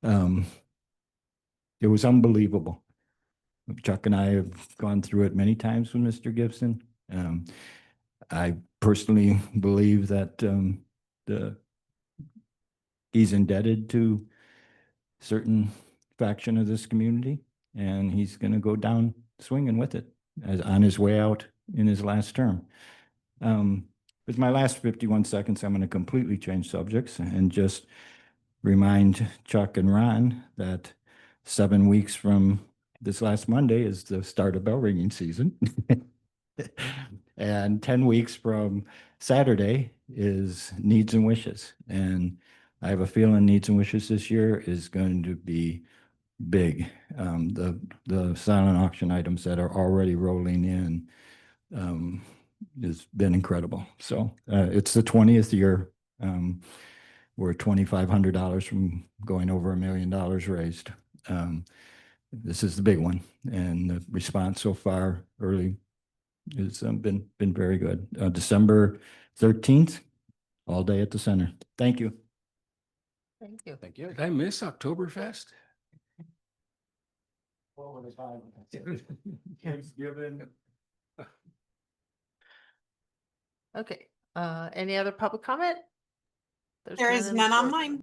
It was unbelievable. Chuck and I have gone through it many times with Mr. Gibson. I personally believe that he's indebted to certain faction of this community, and he's going to go down swinging with it as on his way out in his last term. With my last 51 seconds, I'm going to completely change subjects and just remind Chuck and Ron that 7 weeks from this last Monday is the start of bell ringing season. And 10 weeks from Saturday is Needs and Wishes. And I have a feeling Needs and Wishes this year is going to be big. The silent auction items that are already rolling in has been incredible. So it's the 20th year. We're $2,500 from going over $1 million raised. This is the big one, and the response so far early has been very good. December 13th, all day at the center. Thank you. Thank you. Thank you. Did I miss Oktoberfest? Thanksgiving. Okay, any other public comment? There is in the none board. online.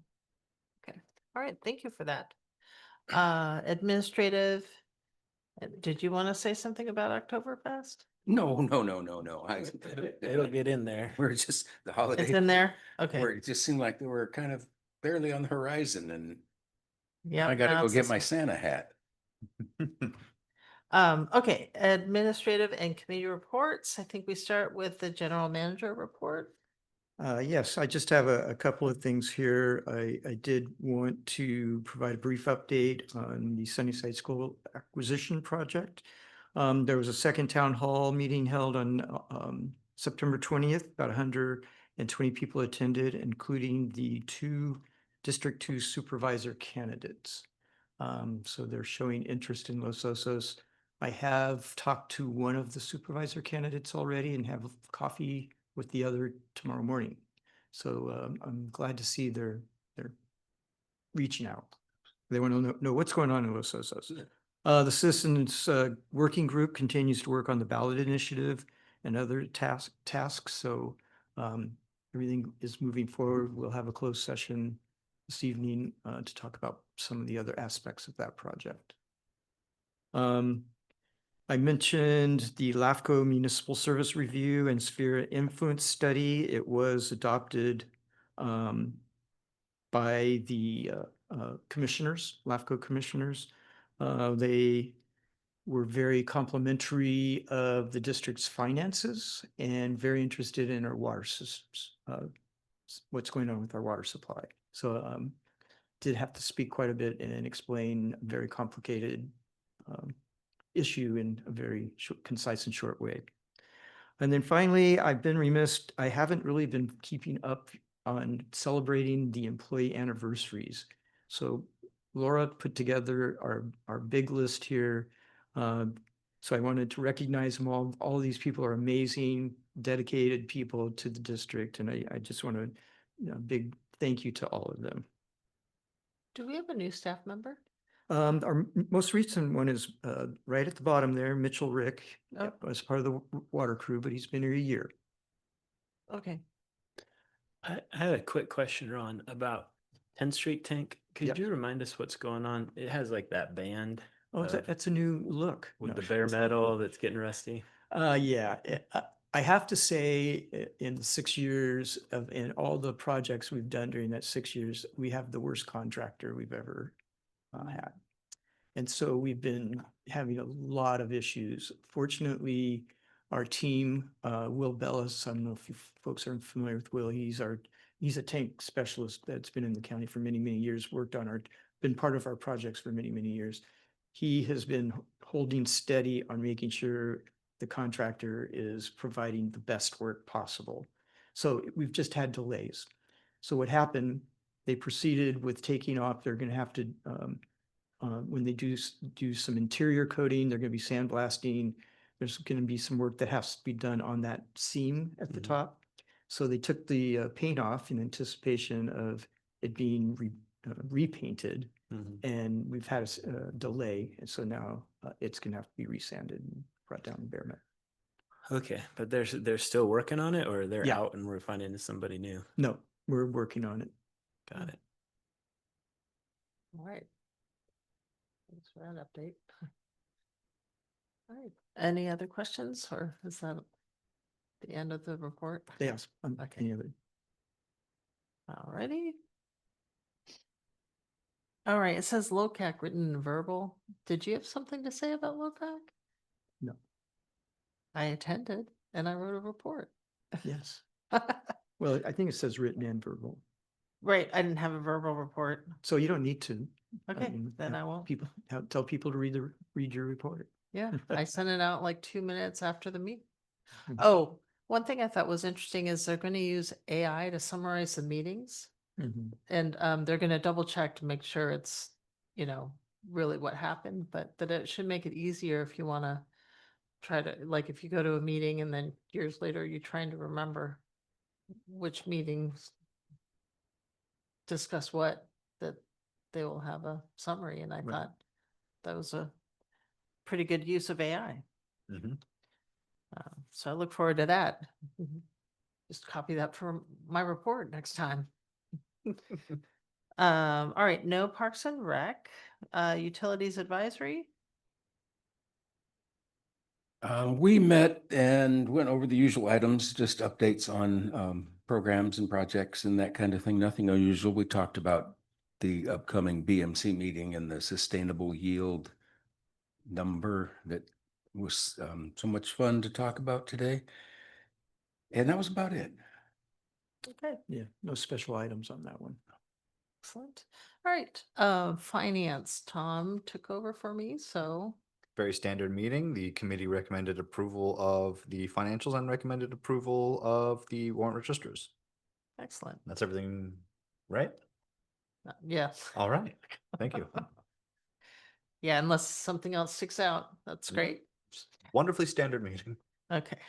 Okay, all right, thank you for that. Administrative, did you want to say something about Oktoberfest? No. It'll get in there. We're just the holiday. It's in there? Okay. Where it just seemed like they were kind of barely on the horizon, and Yeah. I got to go get my Santa hat. Okay, administrative and committee reports. I think we start with the general manager report. Yes, I just have a couple of things here. I did want to provide a brief update on the Sunnyside School acquisition project. There was a second town hall meeting held on September 20th. About 120 people attended, including the 2 District 2 supervisor candidates. So they're showing interest in Los Osos. I have talked to one of the supervisor candidates already and have coffee with the other tomorrow morning. So I'm glad to see they're reaching out. They want to know what's going on in Los Osos. The Citizens Working Group continues to work on the ballot initiative and other tasks. So everything is moving forward. We'll have a closed session this evening to talk about some of the other aspects of that project. I mentioned the LAFCO Municipal Service Review and Sphere Influence Study. It was adopted by the commissioners, LAFCO commissioners. They were very complimentary of the district's finances and very interested in our water systems, what's going on with our water supply. So did have to speak quite a bit and explain a very complicated issue in a very short, concise and short way. And then finally, I've been remiss. I haven't really been keeping up on celebrating the employee anniversaries. So Laura put together our big list here. So I wanted to recognize them all. All of these people are amazing, dedicated people to the district. And I just want to, big thank you to all of them. Do we have a new staff member? Our most recent one is right at the bottom there, Mitchell Rick, as part of the water crew, but he's been here a year. Okay. I had a quick question, Ron, about 10th Street tank. Could Yep. you remind us what's going on? It has like that band Oh, of- that's a new look. with No. the bare metal that's getting rusty. Yeah, I have to say, in the 6 years of, in all the projects we've done during that 6 years, we have the worst contractor we've ever had. And so we've been having a lot of issues. Fortunately, our team, Will Bellis, I don't know if you folks are familiar with Will, he's a tank specialist that's been in the county for many, many years, been part of our projects for many, many years. He has been holding steady on making sure the contractor is providing the best work possible. So we've just had delays. So what happened, they proceeded with taking off, they're gonna have to, when they do some interior coating, they're gonna be sandblasting. There's gonna be some work that has to be done on that seam at the top. So they took the paint off in anticipation of it being repainted. And we've had a delay, and so now it's gonna have to be resanded and brought down to bare metal. Okay, but they're still working on it, or they're Yeah. out and we're finding somebody new. No, we're working on it. Got it. All right. Thanks for that update. All right. Any other questions, or is that the end of the report? Yes. Okay. Any other? All righty. All right, it says LoCac written in verbal. Did you have something to say about LoCac? No. I attended and I wrote a report. Yes. Well, I think it says written and verbal, Right, I didn't have a verbal report. so you don't need to. Okay, then I won't. Tell people to read your report. Yeah, I sent it out like 2 minutes after the meeting. Mhm. Oh, one thing I thought was interesting is they're going to use AI to summarize the meetings. Mhm. And they're going to double check to make sure it's, really what happened, but that it should make it easier if you want to try to, like, if you go to a meeting and then years later you're trying to remember which meetings discuss what, that they will have a summary. And I Right. thought that was a pretty good use of AI. So I look forward to that. Just copy that for my report next time. All right, no Parks and Rec, Utilities Advisory. We met and went over the usual items, just updates on programs and projects and that kind of thing. Nothing unusual. We talked about the upcoming BMC meeting and the sustainable yield number that was so much fun to talk about today. And that was about it. Okay, Yeah, no special items on that one. excellent. All right, Finance, Tom took over for me, so. Very standard meeting. The committee recommended approval of the financials and recommended approval of the warrant registers. Excellent. That's everything, right? Yeah. All right. Thank you. Yeah, unless something else sticks out, that's great. Wonderfully standard meeting. Okay.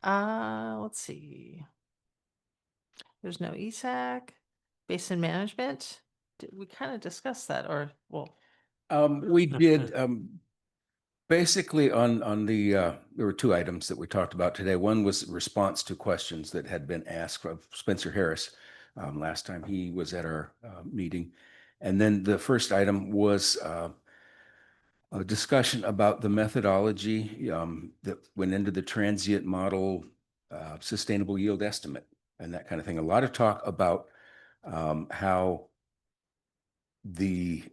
Let's see. There's no ESAC, basin management. We kind of discussed that, or, well, We did basically on the there were two items that we talked about today. One was response to questions that had been asked of Spencer Harris last time he was at our meeting. And then the first item was a discussion about the methodology that went into the transient model sustainable yield estimate and that kind of thing. A lot of talk about how the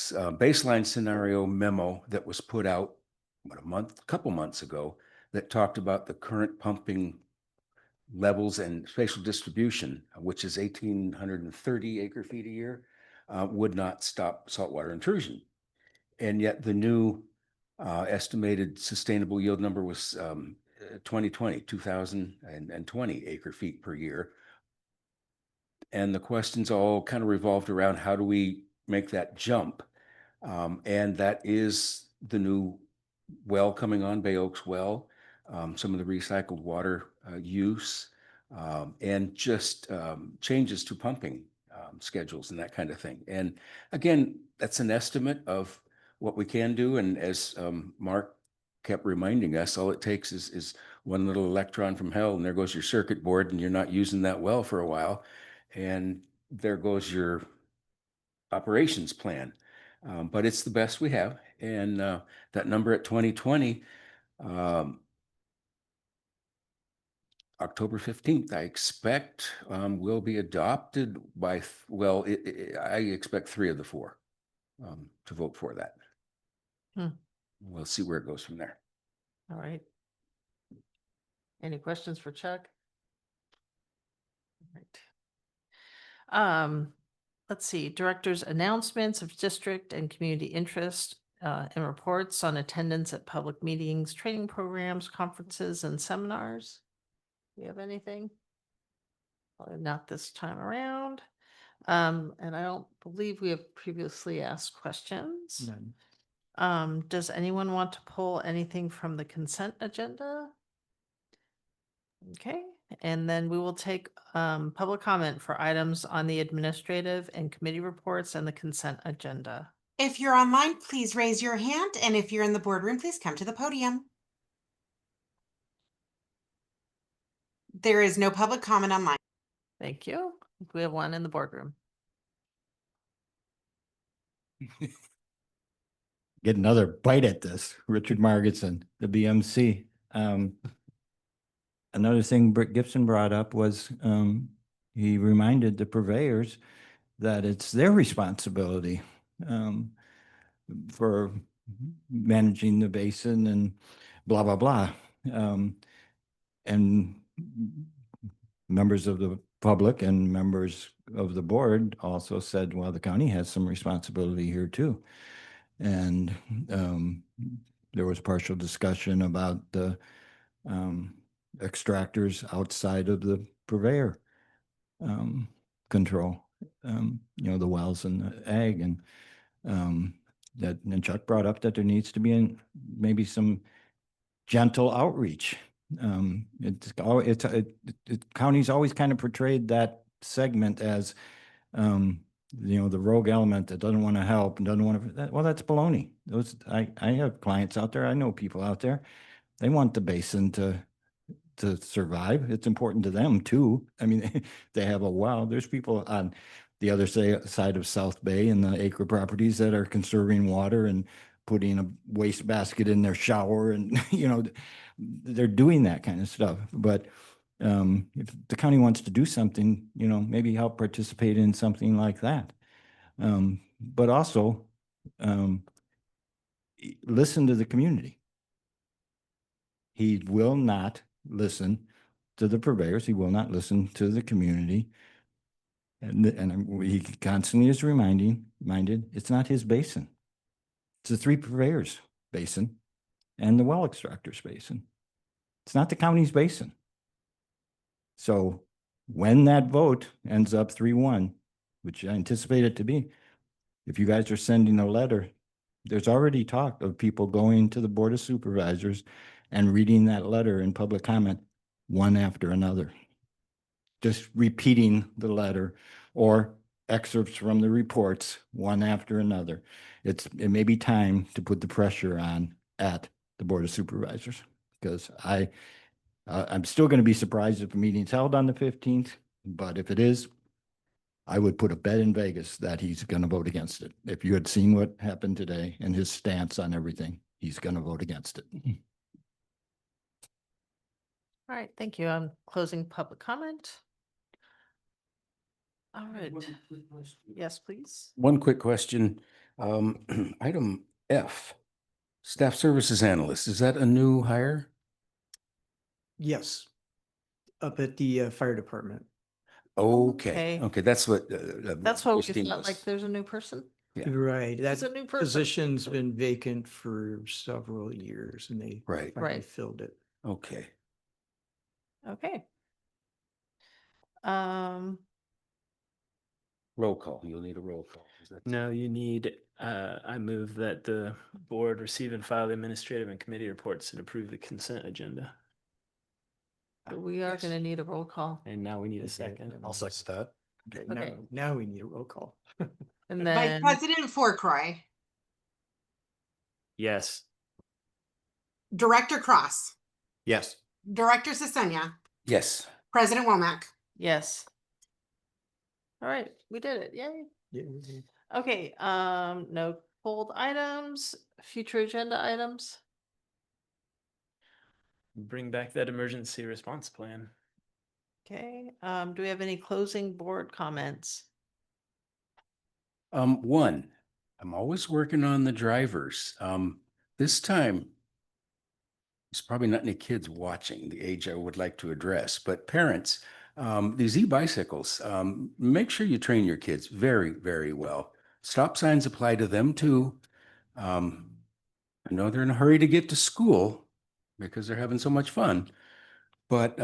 baseline scenario memo that was put out a couple months ago that talked about the current pumping levels and spatial distribution, which is 1,830 acre feet a year, would not stop saltwater intrusion. And yet the new estimated sustainable yield number was 2,020 acre feet per year. And the questions all kind of revolved around how do we make that jump? And that is the new well coming on, Bay Oaks well, some of the recycled water use, and just changes to pumping schedules and that kind of thing. And again, that's an estimate of what we can do. And as Mark kept reminding us, all it takes is one little electron from hell, and there goes your circuit board, and you're not using that well for a while. And there goes your operations plan. But it's the best we have. And that number at 2020, October 15th, I expect will be adopted by, I expect 3 of the 4 to vote for that. We'll see where it goes from there. All right. Any questions for Chuck? All right. Let's see, director's announcements of district and community interest and reports on attendance at public meetings, training programs, conferences, and seminars. Do you have anything? Probably not this time around. And I don't believe we have previously asked questions. None. Does anyone want to pull anything from the consent agenda? Okay, and then we will take public comment for items on the administrative and committee reports and the consent agenda. If you're online, please raise your hand. And if you're in the boardroom, please come to the podium. There is no public comment online. Thank you. We have one in the boardroom. Get another bite at this. Richard Margetson, the BMC. Another thing Britt Gibson brought up was he reminded the purveyors that it's their responsibility for managing the basin and blah, blah, blah. And members of the public and members of the board also said, well, the county has some responsibility here too. And there was partial discussion about the extractors outside of the purveyor control, the wells and the ag, and Chuck brought up that there needs to be maybe some gentle outreach. County's always kind of portrayed that segment as the rogue element that doesn't want to help and doesn't want to. Well, that's baloney. I have clients out there. I know people out there. They want the basin to survive. It's important to them too. I mean, they have a well. There's people on the other side of South Bay and the acre properties that are conserving water and putting a waste basket in their shower, and they're doing that kind of stuff. But if the county wants to do something, maybe help participate in something like that. But also listen to the community. He will not listen to the purveyors. He will not listen to the community. And he constantly is reminded it's not his basin. It's the 3 purveyors basin and the well extractors basin. It's not the county's basin. So when that vote ends up 3-1, which I anticipate it to be, if you guys are sending a letter, there's already talk of people going to the Board of Supervisors and reading that letter in public comment one after another. Just repeating the letter or excerpts from the reports one after another. It may be time to put the pressure on at the Board of Supervisors, because I'm still going to be surprised if the meeting's held on the 15th, but if it is, I would put a bet in Vegas that he's going to vote against it. If you had seen what happened today and his stance on everything, he's going to vote against it. All right, thank you. I'm closing public comment. All right. Yes, please. One quick question. Item F, staff services analyst. Is that a new hire? Yes. Up at the fire department. Okay. That's what. That's what we Christine felt was- like there's a new person. Yeah. Right. That It's a new person. position's been vacant for several years, and they Right. finally Right. filled it. Okay. Okay. Roll call. You'll need a roll call. No, you need, I move that the board receive and file the administrative and committee reports and approve the consent agenda. We are going to need a roll call. And now we need a Okay. second. I'll second that. Okay, Okay. now we need a roll call. And Vice then, President Forcroy, Yes. Director Cross, Yes. Director Sisenya, Yes. President Womack. Yes. All right, we did it. Yay. Yeah. Okay, no pulled items, future agenda items. Bring back that emergency response plan. Okay, do we have any closing board comments? One, I'm always working on the drivers. This time, there's probably not any kids watching the age I would like to address, but parents, these e-bicycles, make sure you train your kids very, very well. Stop signs apply to them too. I know they're in a hurry to get to school because they're having so much fun, but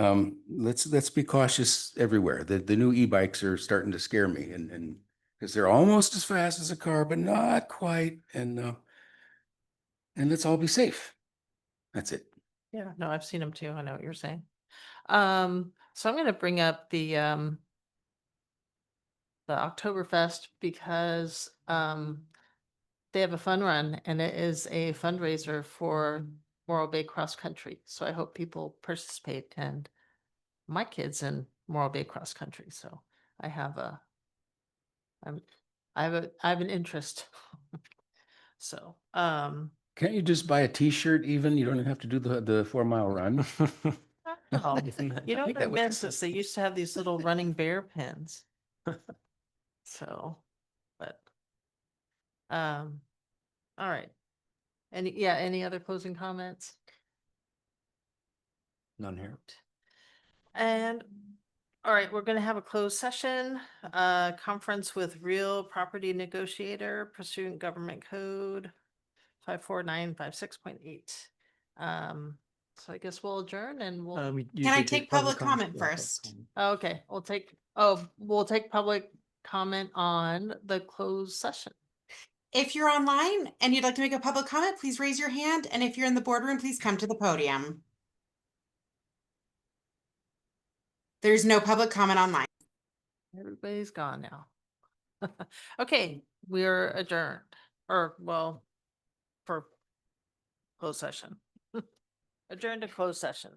let's be cautious everywhere. The new e-bikes are starting to scare me, and because they're almost as fast as a car, but not quite. And let's all be safe. That's it. Yeah, no, I've seen them too. I know what you're saying. So I'm gonna bring up the Oktoberfest because they have a fun run and it is a fundraiser for Morro Bay Cross Country. So I hope people participate, and my kids in Morro Bay Cross Country. So I have I have an interest. So, Can't you just buy a T-shirt even? You don't even have to do the 4 mile run. oh, you know I think what I that would- miss is they used to have these little running bear pins. So, but, all right. Any other closing comments? None here. And, all right, we're gonna have a closed session, conference with real property negotiator pursuant government code 54956.8. So I guess we'll adjourn and we'll, We Can I usually take public comment first? okay, we'll take public comment on the closed session. If you're online and you'd like to make a public comment, please raise your hand. And if you're in the boardroom, please come to the podium. There's no public comment online. Everybody's gone now. Okay, we're adjourned, or well, for closed session. Adjourned to closed session.